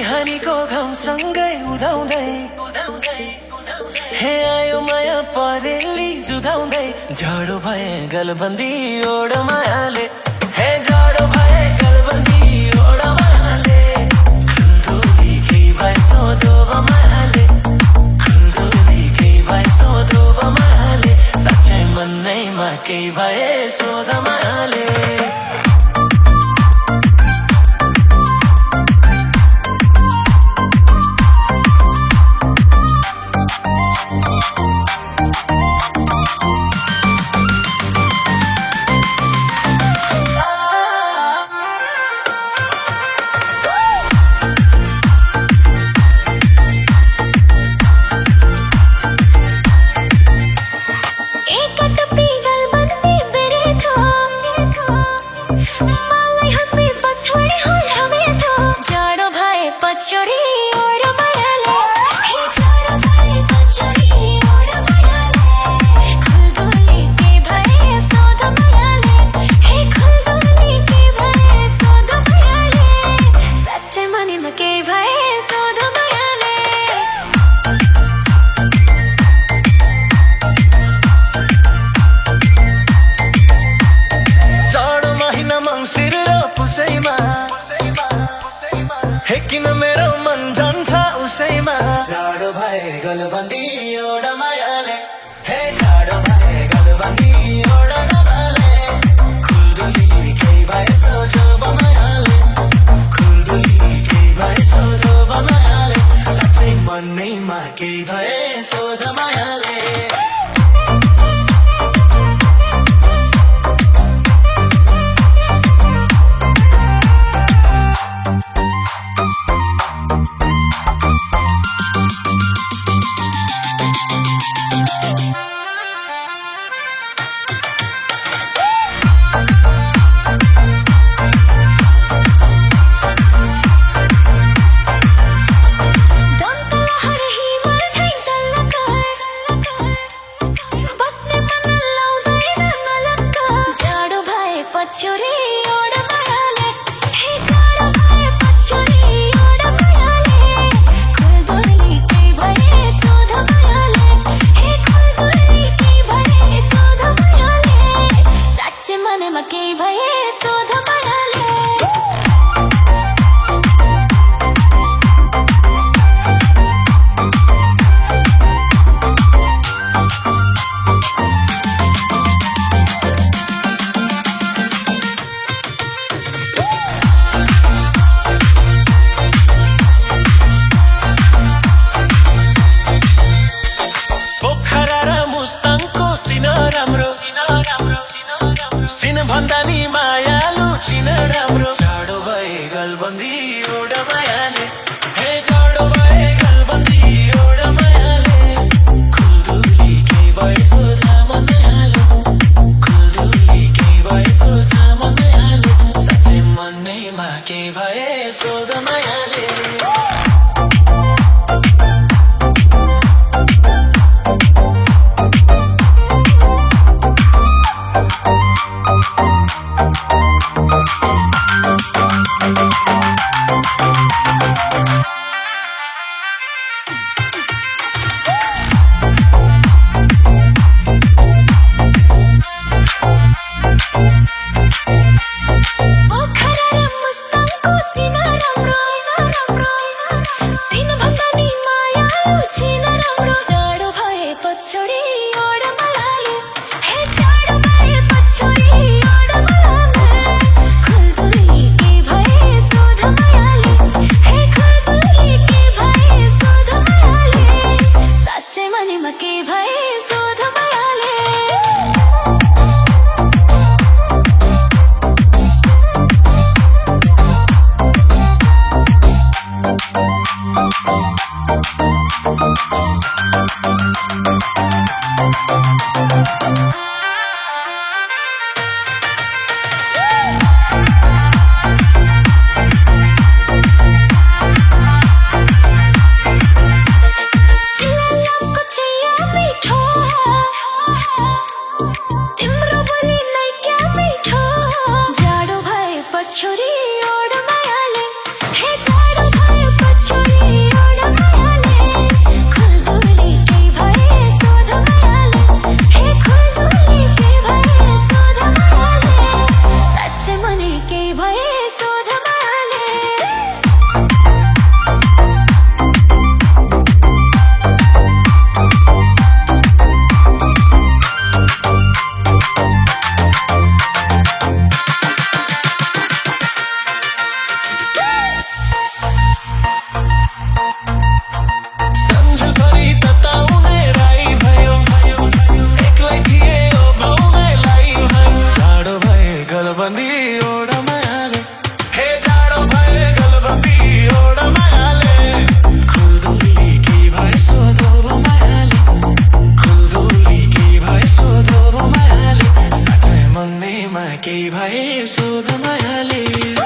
बिहानीको घामसँगै उदाउँदै हे आयो माया परेली जुधाउँदै जाडो भए गलबन्दी ओड मायाले हे जाडो भए गलबन्दी ओड मायाले खुल्दुली केही भए सोधो मायाले खुल्दुली केही भए सोधो मायाले साँच्चै मनैमा केही भए सोध मायाले किन मेरो मन जान्छ उसैमा जाडो भए गलबन्दी ओड मायाले हे जाडो भए गलबन्दी ओड मायाले खुल्दुली केही भए सोझो मायाले खुल्दुली केही भए सोझो मायाले साँच्चै मनैमा केही भए सोझ मायाले पछ्यौरी ओड मायाले हे जाडो भए पछ्यौरी ओड मायाले खुल्दुली केही भए सोध मायाले हे खुल्दुली केही भए सोध मायाले साँच्चै मनमा केही भए सोध मायाले सिन भन्दा नि मायालु चिन राम्रो जाडो भए गलबन्दी ओड मायाले हे जाडो भए गलबन्दी ओड मायाले खुल्दुली केही भए सोझ मायाले खुल्दुली केही भए सोझ मायाले साँच्चै मनैमा केही भए सोझ मायाले Pokhara ra mustang ko sina ramro केही भए सोध मायाले